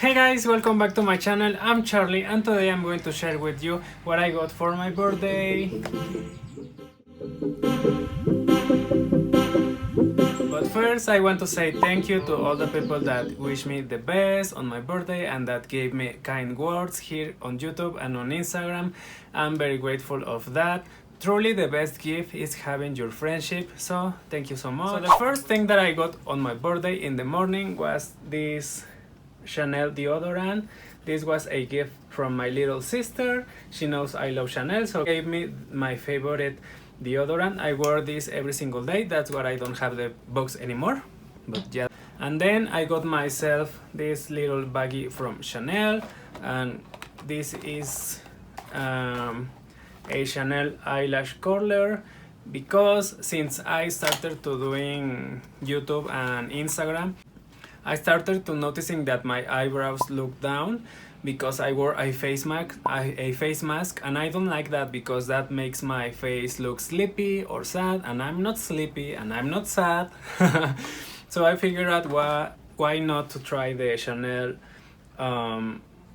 Hey guys, welcome back to my channel. I'm Charlie and today I'm going to share with you what I got for my birthday. But first I want to say thank you to all the people that wish me the best on my birthday and that gave me kind words here on YouTube and on Instagram. I'm very grateful of that. Truly the best gift is having your friendship, so thank you so much. So the first thing that I got on my birthday in the morning was this Chanel deodorant. This was a gift from my little sister. She knows I love Chanel, so gave me my favorite deodorant. I wear this every single day. That's why I don't have the box anymore, but yeah. And then I got myself this little baggie from Chanel, and this is a Chanel eyelash curler, because since I started to doing YouTube and Instagram, I started to noticing that my eyebrows look down because I wore a face mask, and I don't like that because that makes my face look sleepy or sad, and I'm not sleepy and I'm not sad. So I figured out why not to try the Chanel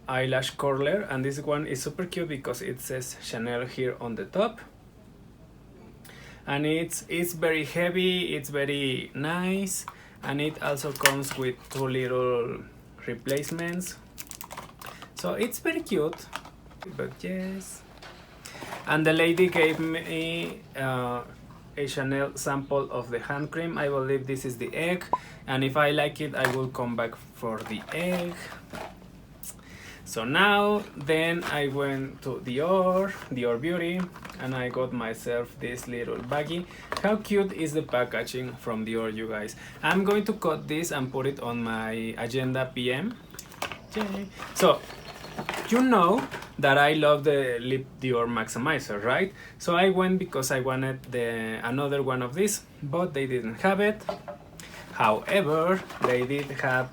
eyelash curler, and this one is super cute because it says Chanel here on the top, and it's very heavy, it's very nice, and it also comes with two little replacements, so it's very cute. But yes, and the lady gave me a Chanel sample of the hand cream. I believe this is the egg, and if I like it I will come back for the egg. So now then I went to Dior Beauty, and I got myself this little baggie. How cute is the packaging from Dior, you guys? I'm going to cut this and put it on my agenda PM. Yay. So you know that I love the lip Dior maximizer, right? So I went because I wanted another one of these, but they didn't have it. However, they did have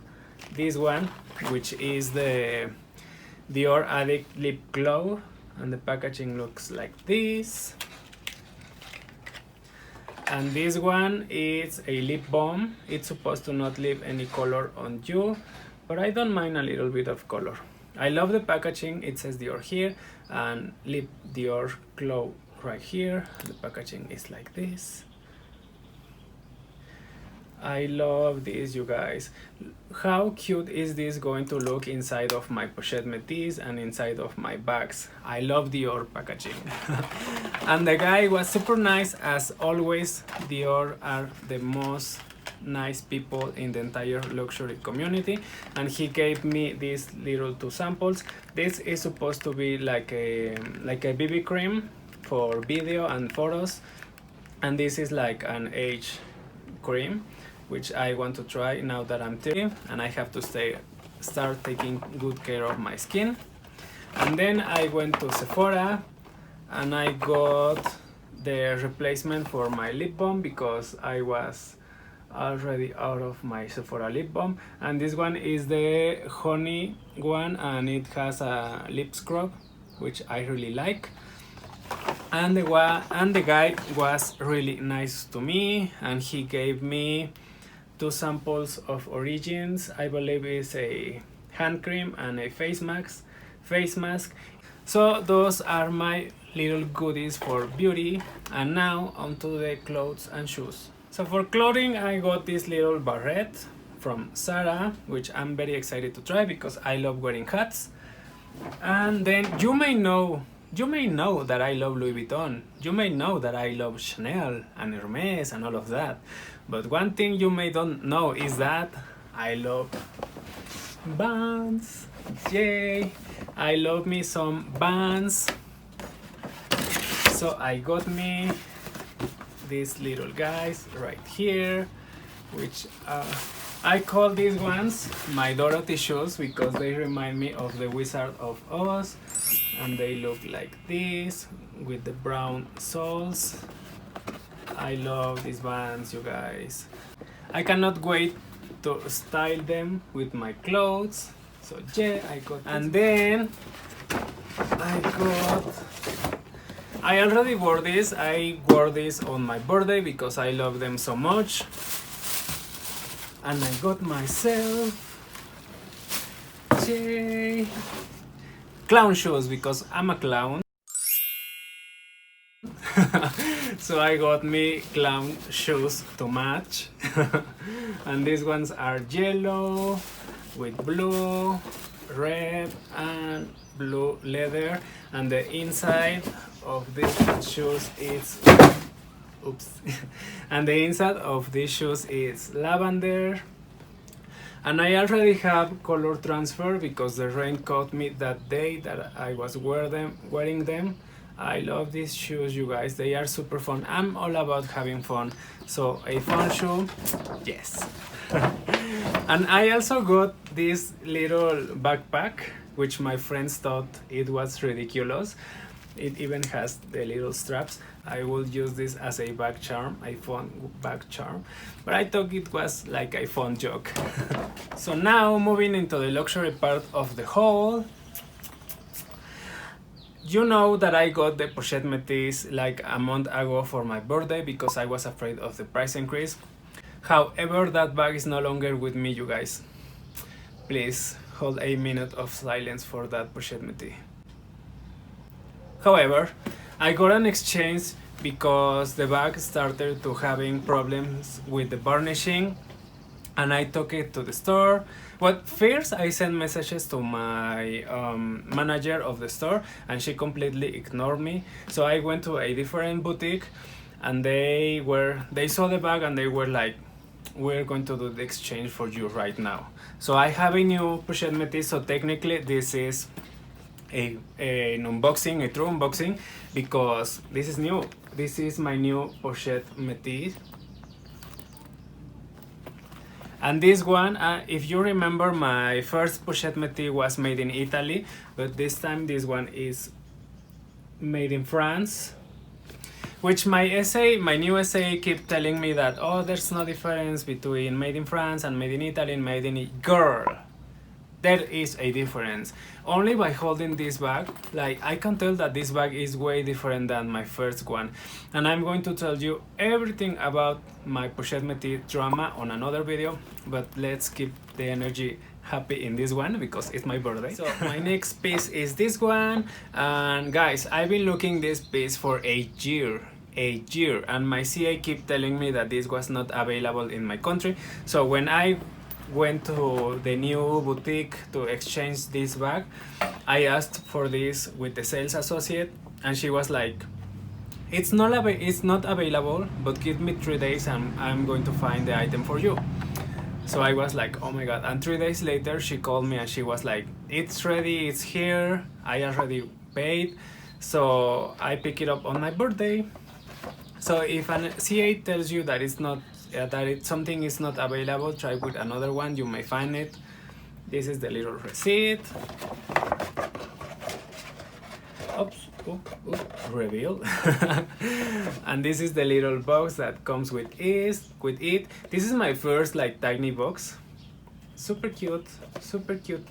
this one, which is the Dior Addict Lip Glow, and the packaging looks like this. And this one is a lip balm. It's supposed to not leave any color on you, but I don't mind a little bit of color. I love the packaging. It says Dior here and Lip Dior Glow right here. The packaging is like this. I love this, you guys. How cute is this going to look inside of my pochette METIS and inside of my bags? I love Dior packaging. And the guy was super nice as always. Dior are the most nice people in the entire luxury community, and he gave me these little two samples. This is supposed to be like a BB cream for video and photos, and this is like an age cream, which I want to try now that I'm 30 and I have to start taking good care of my skin. And then I went to Sephora and I got the replacement for my lip balm because I was already out of my Sephora lip balm, and this one is the honey one, and it has a lip scrub, which I really like. And the guy was really nice to me, and he gave me two samples of Origins. I believe it's a hand cream and a face mask. So those are my little goodies for beauty. And now onto the clothes and shoes. So for clothing, I got this little barrette from Zara, which I'm very excited to try because I love wearing hats. And then you may know that I love Louis Vuitton. You may know that I love Chanel and Hermes and all of that. But one thing you may don't know is that I love bands. Yay! I love me some bands. So I got me these little guys right here, which I call these ones my Dorothy shoes because they remind me of the Wizard of Oz, and they look like this with the brown soles. I love these bands, you guys. I cannot wait to style them with my clothes. So yeah, I got, and then I already wore this. I wore this on my birthday because I love them so much. And I got myself Yay! Clown shoes, because I'm a clown. So I got me clown shoes to match. And these ones are yellow with blue, red and blue leather, and the inside of these shoes is and the inside of these shoes is lavender. And I already have color transfer because the rain caught me that day that I was wearing them. I love these shoes, you guys. They are super fun. I'm all about having fun. So a fun shoe, yes. And I also got this little backpack, which my friends thought it was ridiculous. It even has the little straps. I will use this as a back charm, a fun back charm, but I thought it was like a fun joke. So now moving into the luxury part of the haul. You know that I got the Pochette METIS like a month ago for my birthday because I was afraid of the price increase. However, that bag is no longer with me, you guys. Please hold a minute of silence for that Pochette METIS. However, I got an exchange because the bag started to having problems with the varnishing, and I took it to the store. But first I sent messages to my manager of the store, and she completely ignored me. So I went to a different boutique, and they saw the bag and they were like, we're going to do the exchange for you right now. So I have a new Pochette METIS, so technically this is an unboxing, a true unboxing, because this is new. This is my new Pochette METIS. And this one, if you remember, my first Pochette METIS was made in Italy, but this time this one is made in France. Which my new essay keep telling me that, oh, there's no difference between made in France and made in Italy and made in... Girl! There is a difference. Only by holding this bag, like, I can tell that this bag is way different than my first one. And I'm going to tell you everything about my Pochette METIS drama on another video, but let's keep the energy happy in this one because it's my birthday. So my next piece is this one, and guys, I've been looking this piece for a year, and my CA keep telling me that this was not available in my country. So when I went to the new boutique to exchange this bag, I asked for this with the sales associate, and she was like, it's not available, but give me 3 days and I'm going to find the item for you. So I was like, oh my god. And 3 days later she called me and she was like, it's ready, it's here, I already paid. So I pick it up on my birthday. So if an CA tells you that it's not something is not available, try with another one, you may find it. This is the little receipt. Oops, reveal. And this is the little box that comes with it. This is my first like tiny box. Super cute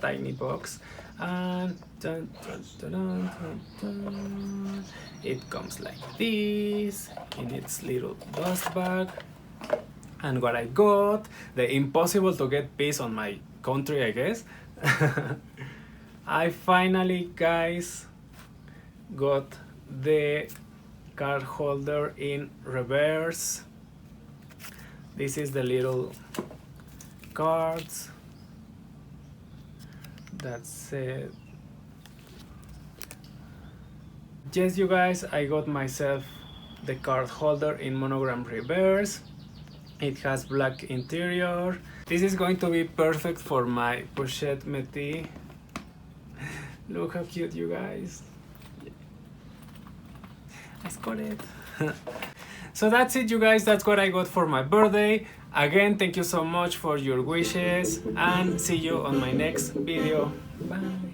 tiny box. And dun, dun, dun, dun, dun, dun. It comes like this in its little dust bag. And what I got, the impossible to get piece on my country, I guess. I finally, guys, got the card holder in reverse. This is the little cards. That's it. Yes, you guys, I got myself the card holder in monogram reverse. It has black interior. This is going to be perfect for my Pochette METIS. Look how cute, you guys. I scored it. So that's it, you guys. That's what I got for my birthday. Again, thank you so much for your wishes, and see you on my next video. Bye.